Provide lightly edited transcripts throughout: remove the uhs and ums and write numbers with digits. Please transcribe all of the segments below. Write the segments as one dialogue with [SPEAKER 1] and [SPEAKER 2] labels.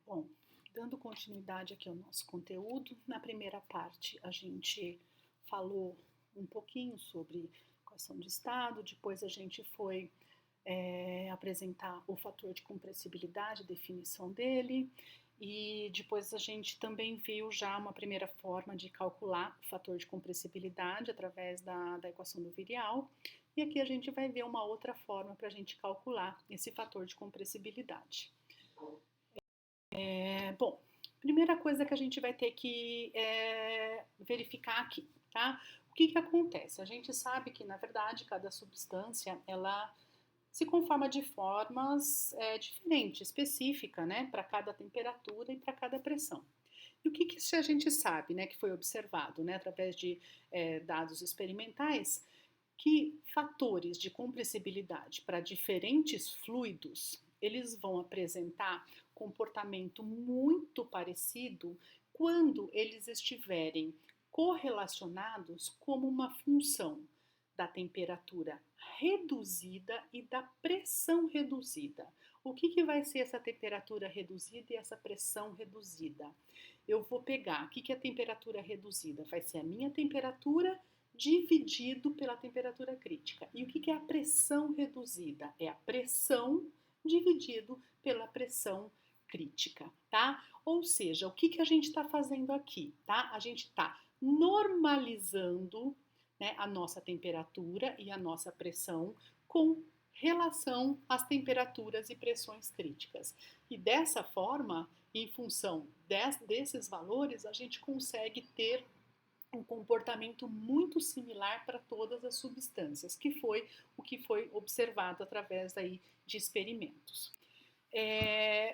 [SPEAKER 1] Bom, dando continuidade aqui ao nosso conteúdo, na primeira parte a gente falou um pouquinho sobre equação de estado, depois a gente foi apresentar o fator de compressibilidade, definição dele, e depois a gente também viu já uma primeira forma de calcular o fator de compressibilidade através da equação do virial, e aqui a gente vai ver uma outra forma para a gente calcular esse fator de compressibilidade. Bom, primeira coisa que a gente vai ter que verificar aqui, tá? O que acontece? A gente sabe que, na verdade, cada substância, ela se conforma de formas diferentes, específica, né? Para cada temperatura e para cada pressão. E o que a gente sabe, né? Que foi observado, né? Através de dados experimentais, que fatores de compressibilidade para diferentes fluidos, eles vão apresentar comportamento muito parecido quando eles estiverem correlacionados como uma função da temperatura reduzida e da pressão reduzida. O que vai ser essa temperatura reduzida e essa pressão reduzida? Eu vou pegar, o que é a temperatura reduzida? Vai ser a minha temperatura dividido pela temperatura crítica. E o que é a pressão reduzida? É a pressão dividido pela pressão crítica, tá? Ou seja, o que a gente está fazendo aqui, tá? A gente está normalizando, né, a nossa temperatura e a nossa pressão com relação às temperaturas e pressões críticas. E dessa forma, em função desses valores, a gente consegue ter um comportamento muito similar para todas as substâncias, que foi o que foi observado através aí de experimentos.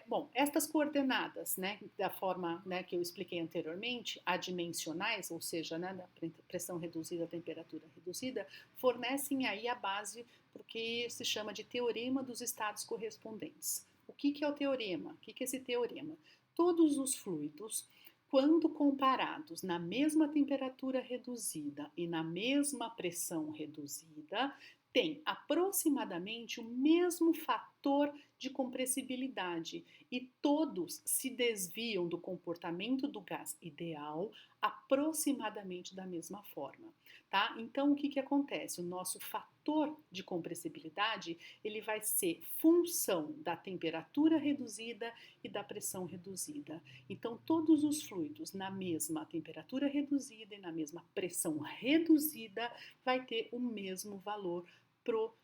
[SPEAKER 1] Bom, estas coordenadas, né, da forma, né, que eu expliquei anteriormente, adimensionais, ou seja, né, da pressão reduzida, temperatura reduzida, fornecem aí a base para o que se chama de teorema dos estados correspondentes. O que é o teorema? O que é esse teorema? Todos os fluidos, quando comparados na mesma temperatura reduzida e na mesma pressão reduzida, têm aproximadamente o mesmo fator de compressibilidade e todos se desviam do comportamento do gás ideal aproximadamente da mesma forma, tá? Então, o que acontece? O nosso fator de compressibilidade, ele vai ser função da temperatura reduzida e da pressão reduzida. Então, todos os fluidos na mesma temperatura reduzida e na mesma pressão reduzida vai ter o mesmo valor pro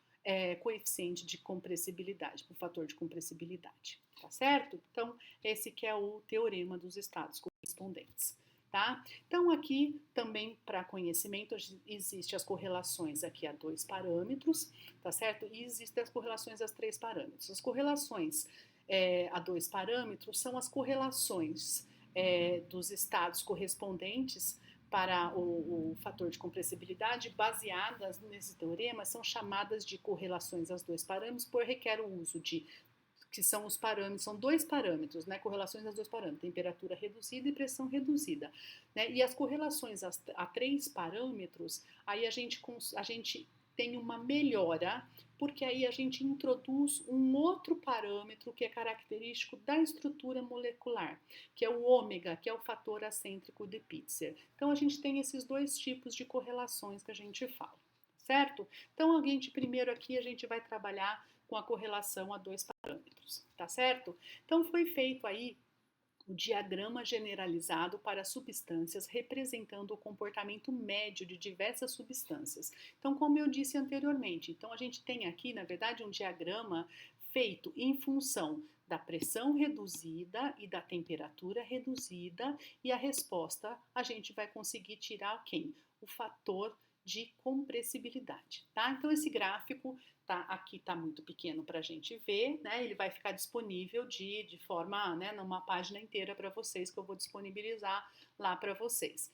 [SPEAKER 1] coeficiente de compressibilidade, para o fator de compressibilidade, tá certo? Então, esse que é o teorema dos estados correspondentes, tá? Então, aqui também para conhecimento existem as correlações aqui a 2 parâmetros, tá certo? E existem as correlações a 3 parâmetros. As correlações a 2 parâmetros são as correlações dos estados correspondentes para o fator de compressibilidade, baseadas nesse teorema, são chamadas de correlações aos 2 parâmetros, por requer o uso de, que são os parâmetros, são 2 parâmetros, né, correlações aos 2 parâmetros, temperatura reduzida e pressão reduzida, né, e as correlações a 3 parâmetros, aí a gente tem uma melhora, porque aí a gente introduz um outro parâmetro que é característico da estrutura molecular, que é o ômega, que é o fator acêntrico de Pitzer. Então, a gente tem esses dois tipos de correlações que a gente fala, certo? Então, primeiro aqui a gente vai trabalhar com a correlação a 2 parâmetros, tá certo? Então, foi feito aí o diagrama generalizado para substâncias representando o comportamento médio de diversas substâncias. Então, como eu disse anteriormente, então a gente tem aqui, na verdade, um diagrama feito em função da pressão reduzida e da temperatura reduzida, e a resposta a gente vai conseguir tirar quem? O fator de compressibilidade, tá? Então, esse gráfico aqui está muito pequeno para a gente ver, né? Ele vai ficar disponível de forma, né, numa página inteira para vocês, que eu vou disponibilizar lá para vocês.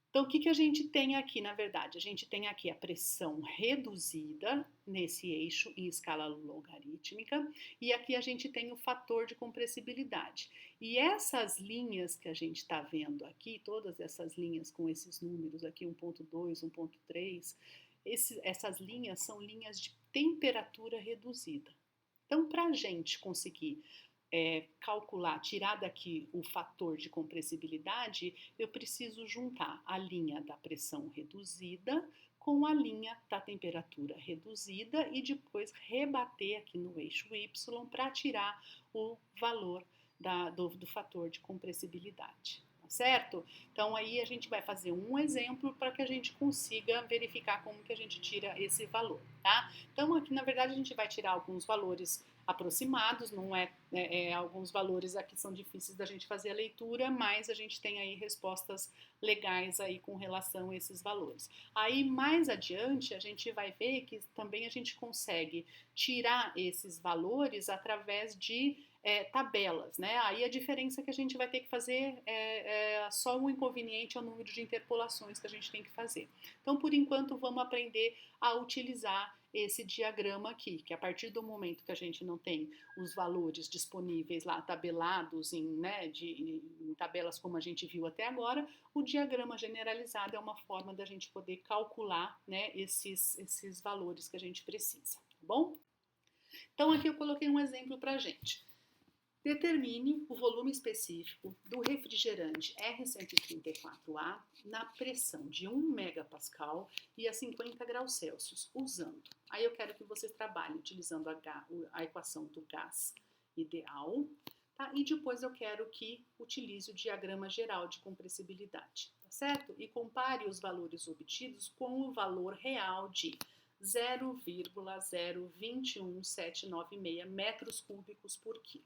[SPEAKER 1] Então, o que a gente tem aqui, na verdade? A gente tem aqui a pressão reduzida nesse eixo em escala logarítmica, e aqui a gente tem o fator de compressibilidade. E essas linhas que a gente está vendo aqui, todas essas linhas com esses números aqui, 1.2, 1.3, essas linhas são linhas de temperatura reduzida. Então, para a gente conseguir calcular, tirar daqui o fator de compressibilidade, eu preciso juntar a linha da pressão reduzida com a linha da temperatura reduzida e depois rebater aqui no eixo Y para tirar o valor do fator de compressibilidade. Certo? Então aí a gente vai fazer um exemplo para que a gente consiga verificar como que a gente tira esse valor, tá? Então aqui na verdade a gente vai tirar alguns valores aproximados, não alguns valores aqui são difíceis da gente fazer a leitura, mas a gente tem aí respostas legais aí com relação a esses valores. Aí mais adiante a gente vai ver que também a gente consegue tirar esses valores através de tabelas, né? Aí a diferença é que a gente vai ter que fazer só o inconveniente é o número de interpolações que a gente tem que fazer. Então, por enquanto, vamos aprender a utilizar esse diagrama aqui, que a partir do momento que a gente não tem os valores disponíveis lá tabelados em tabelas como a gente viu até agora, o diagrama generalizado é uma forma da gente poder calcular, né, esses valores que a gente precisa, tá bom? Então aqui eu coloquei um exemplo para a gente. Determine o volume específico do refrigerante R134A na pressão de 1 megapascal e a 50 graus Celsius, usando. Aí eu quero que vocês trabalhem utilizando a equação do gás ideal, tá? E depois eu quero que utilize o diagrama geral de compressibilidade, tá certo? E compare os valores obtidos com o valor real de 0,021796 metros cúbicos por quilo.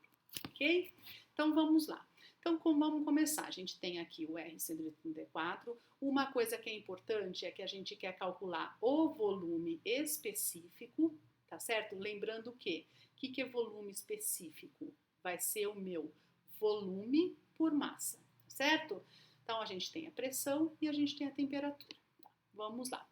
[SPEAKER 1] Ok? Então vamos lá. Então vamos começar. A gente tem aqui o R134. Uma coisa que é importante é que a gente quer calcular o volume específico, tá certo? Lembrando que o que é volume específico? Vai ser o meu volume por massa, certo? Então a gente tem a pressão e a gente tem a temperatura. Tá, vamos lá.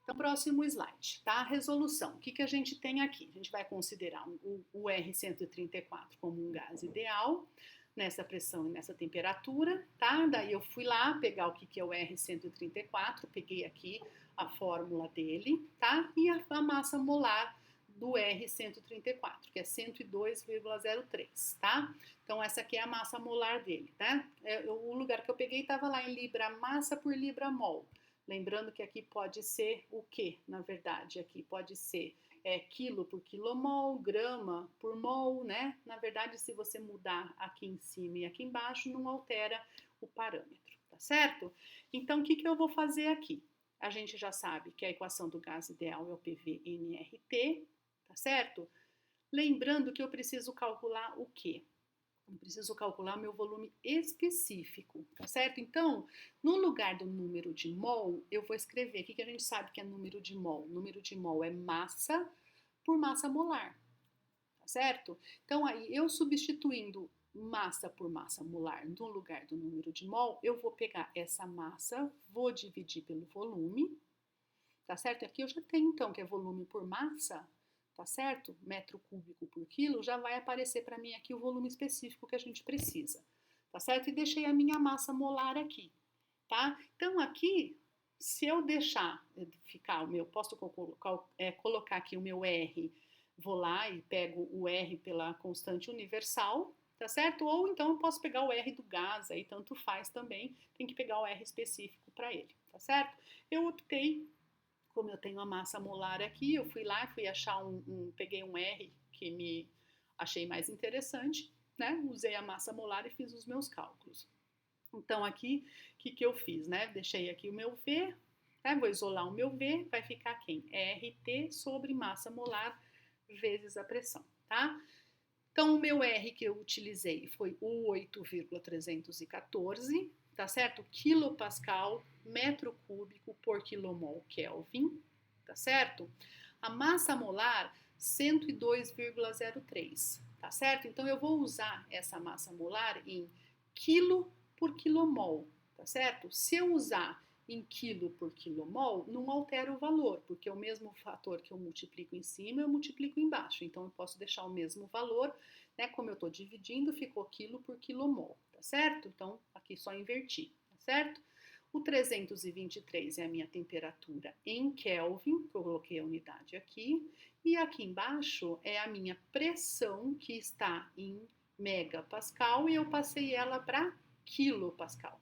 [SPEAKER 1] Então, próximo slide, tá? Resolução. O que a gente tem aqui? A gente vai considerar o R134 como um gás ideal, nessa pressão e nessa temperatura, tá? Daí eu fui lá pegar o que é o R134, peguei aqui a fórmula dele, tá? E a massa molar do R134, que é 102,03, tá? Então, essa aqui é a massa molar dele, tá? O lugar que eu peguei estava lá em libra massa por libra mol. Lembrando que aqui pode ser o que, na verdade? Aqui pode ser quilo por quilomol, grama por mol, né? Na verdade, se você mudar aqui em cima e aqui embaixo, não altera o parâmetro, tá certo? Então, o que eu vou fazer aqui? A gente já sabe que a equação do gás ideal é o PV-nRT, tá certo? Lembrando que eu preciso calcular o quê? Eu preciso calcular meu volume específico, tá certo? Então, no lugar do número de mol, eu vou escrever, o que a gente sabe que é número de mol? Número de mol é massa por massa molar, tá certo? Então, aí, eu substituindo massa por massa molar no lugar do número de mol, eu vou pegar essa massa, vou dividir pelo volume, tá certo? Aqui eu já tenho, então, que é volume por massa, tá certo? Metro cúbico por quilo, já vai aparecer para mim aqui o volume específico que a gente precisa, tá certo? E deixei a minha massa molar aqui, tá? Então, aqui, se eu deixar ficar o meu, posso colocar aqui o meu R, vou lá e pego o R pela constante universal, tá certo? Ou então eu posso pegar o R do gás, aí tanto faz também, tem que pegar o R específico para ele, tá certo? Eu optei, como eu tenho a massa molar aqui, eu fui lá, fui achar peguei um R que me achei mais interessante, né? Usei a massa molar e fiz os meus cálculos. Então, aqui, o que eu fiz, né? Deixei aqui o meu V, né? Vou isolar o meu V, vai ficar quem? RT sobre massa molar vezes a pressão, tá? Então, o meu R que eu utilizei foi o 8,314, tá certo? Quilopascal, metro cúbico por quilomol Kelvin, tá certo? A massa molar, 102,03, tá certo? Então, eu vou usar essa massa molar em quilo por quilomol, tá certo? Se eu usar em quilo por quilomol, não altera o valor, porque é o mesmo fator que eu multiplico em cima, eu multiplico embaixo. Então, eu posso deixar o mesmo valor, né? Como eu estou dividindo, ficou quilo por quilomol, tá certo? Então, aqui só inverti, tá certo? O 323 é a minha temperatura em Kelvin, que eu coloquei a unidade aqui, e aqui embaixo é a minha pressão, que está em megapascal e eu passei ela para quilopascal,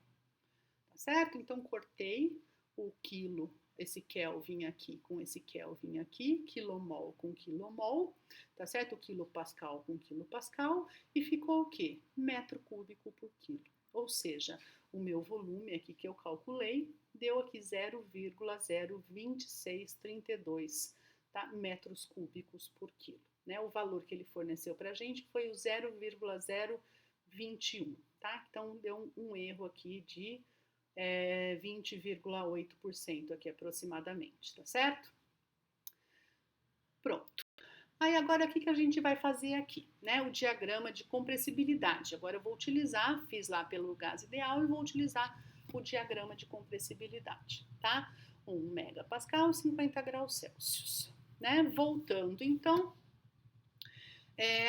[SPEAKER 1] tá certo? Então, cortei o quilo, esse Kelvin aqui com esse Kelvin aqui, quilomol com quilomol, tá certo? Quilopascal com quilopascal, e ficou o quê? Metro cúbico por quilo. Ou seja, o meu volume aqui que eu calculei deu aqui 0,02632, tá? Metros cúbicos por quilo. Né? O valor que ele forneceu para a gente foi o 0,021, tá? Então, deu um erro aqui de 20,8% aqui aproximadamente, tá certo? Pronto. Aí agora o que a gente vai fazer aqui, né? O diagrama de compressibilidade. Agora eu vou utilizar, fiz lá pelo gás ideal e vou utilizar o diagrama de compressibilidade, tá? 1 megapascal, 50 graus Celsius, né? Voltando então,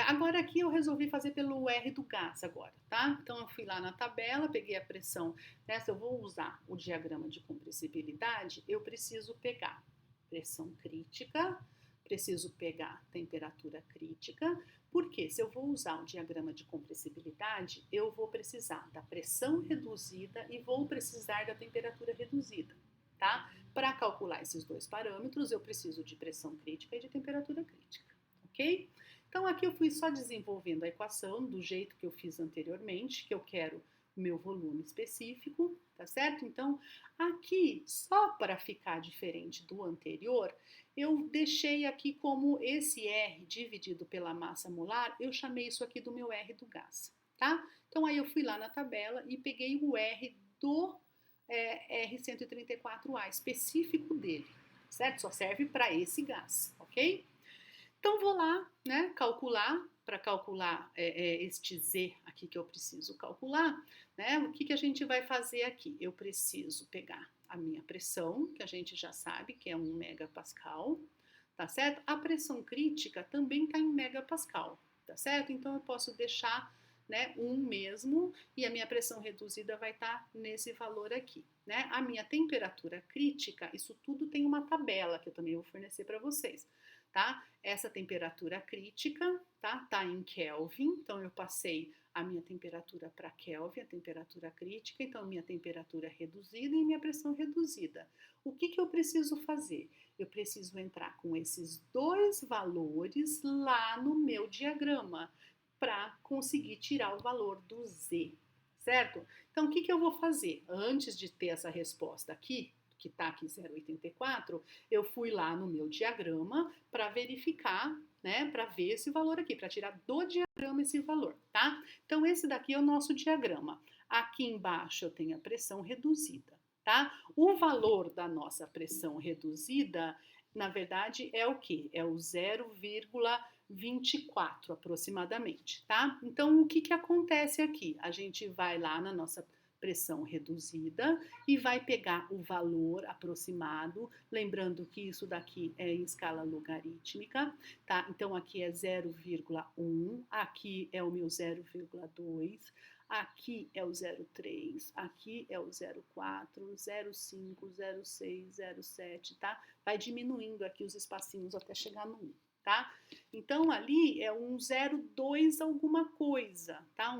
[SPEAKER 1] agora aqui eu resolvi fazer pelo R do gás agora, tá? Então eu fui lá na tabela, peguei a pressão, né? Se eu vou usar o diagrama de compressibilidade, eu preciso pegar pressão crítica, preciso pegar temperatura crítica, porque se eu vou usar o diagrama de compressibilidade, eu vou precisar da pressão reduzida e vou precisar da temperatura reduzida, tá? Para calcular esses dois parâmetros, eu preciso de pressão crítica e de temperatura crítica, ok? Então, aqui eu fui só desenvolvendo a equação do jeito que eu fiz anteriormente, que eu quero o meu volume específico, tá certo? Então, aqui, só para ficar diferente do anterior, eu deixei aqui como esse R dividido pela massa molar, eu chamei isso aqui do meu R do gás, tá? Então, aí eu fui lá na tabela e peguei o R do R134A, específico dele, certo? Só serve para esse gás, ok? Então, vou lá, né, calcular, para calcular este Z aqui que eu preciso calcular, né, o que a gente vai fazer aqui? Eu preciso pegar a minha pressão, que a gente já sabe que é 1 megapascal, tá certo? A pressão crítica também está em megapascal, tá certo? Então, eu posso deixar, né, 1 mesmo, e a minha pressão reduzida vai estar nesse valor aqui, né? A minha temperatura crítica, isso tudo tem uma tabela que eu também vou fornecer para vocês. Tá? Essa temperatura crítica, tá em Kelvin, então eu passei a minha temperatura para Kelvin, a temperatura crítica, então minha temperatura reduzida e minha pressão reduzida. O que eu preciso fazer? Eu preciso entrar com esses dois valores lá no meu diagrama para conseguir tirar o valor do Z, certo? Então, o que eu vou fazer? Antes de ter essa resposta aqui, que está aqui 0,84, eu fui lá no meu diagrama para verificar, né, para ver esse valor aqui, para tirar do diagrama esse valor, tá? Então, esse daqui é o nosso diagrama. Aqui embaixo eu tenho a pressão reduzida, tá? O valor da nossa pressão reduzida, na verdade, é o quê? É o 0,24 aproximadamente, tá? Então, o que acontece aqui? A gente vai lá na nossa pressão reduzida e vai pegar o valor aproximado, lembrando que isso daqui é em escala logarítmica, tá? Então aqui é 0,1, aqui é o meu 0,2, aqui é o 0,3, aqui é o 0,4, 0,5, 0,6, 0,7, tá? Vai diminuindo aqui os espacinhos até chegar no 1. Tá? Então, ali é um 0,2 alguma coisa, tá?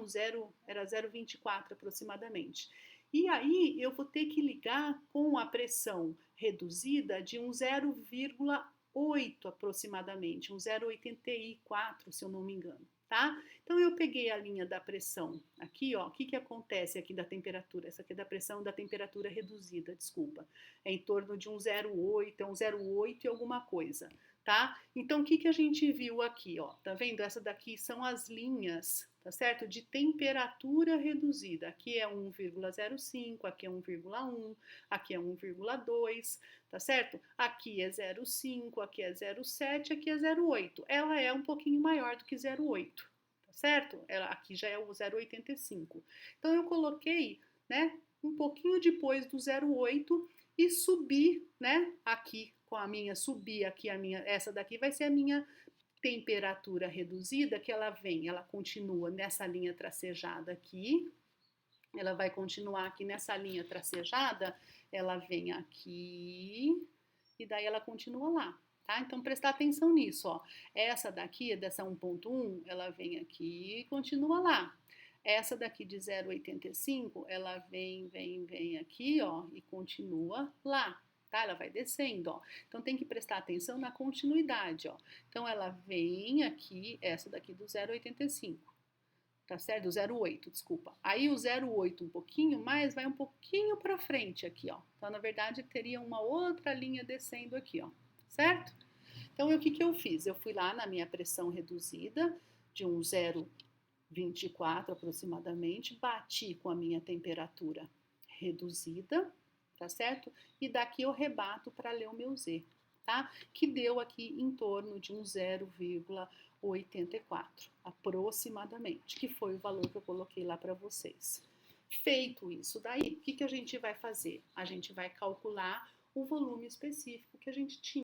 [SPEAKER 1] Era 0,24 aproximadamente. E aí, eu vou ter que ligar com a pressão reduzida de um 0,8 aproximadamente, um 0,84, se eu não me engano, tá? Então, eu peguei a linha da pressão aqui, ó, o que acontece aqui da temperatura? Essa aqui é da pressão da temperatura reduzida, desculpa. É em torno de um 0,8, é um 0,8 e alguma coisa. Tá? Então, o que a gente viu aqui, ó? Tá vendo? Essa daqui são as linhas, tá certo? De temperatura reduzida. Aqui é 1,05, aqui é 1,1, aqui é 1,2, tá certo? Aqui é 0,5, aqui é 0,7, aqui é 0,8. Ela é um pouquinho maior do que 0,8, tá certo? Aqui já é o 0,85. Então, eu coloquei, né, um pouquinho depois do 0,8 e subi, né, aqui com a minha, subir aqui a minha, essa daqui vai ser a minha temperatura reduzida, que ela continua nessa linha tracejada aqui, ela vai continuar aqui nessa linha tracejada, ela vem aqui, e daí ela continua lá, tá? Então, prestar atenção nisso, ó. Essa daqui, dessa 1.1, ela vem aqui e continua lá. Essa daqui de 0,85, ela vem aqui, ó, e continua lá, tá? Ela vai descendo, ó. Então, tem que prestar atenção na continuidade, ó. Então, ela vem aqui, essa daqui do 0,85. Tá certo? Do 0,8, desculpa. Aí o 0,8 um pouquinho mais, vai um pouquinho para frente aqui, ó. Então, na verdade, teria uma outra linha descendo aqui, ó. Certo? Então, o que que eu fiz? Eu fui lá na minha pressão reduzida, de um 0,24 aproximadamente, bati com a minha temperatura reduzida, tá certo? E daqui eu rebato para ler o meu Z, tá? Que deu aqui em torno de um 0,84, aproximadamente, que foi o valor que eu coloquei lá para vocês. Feito isso daí, o que que a gente vai fazer? A gente vai calcular o volume específico que a gente tinha.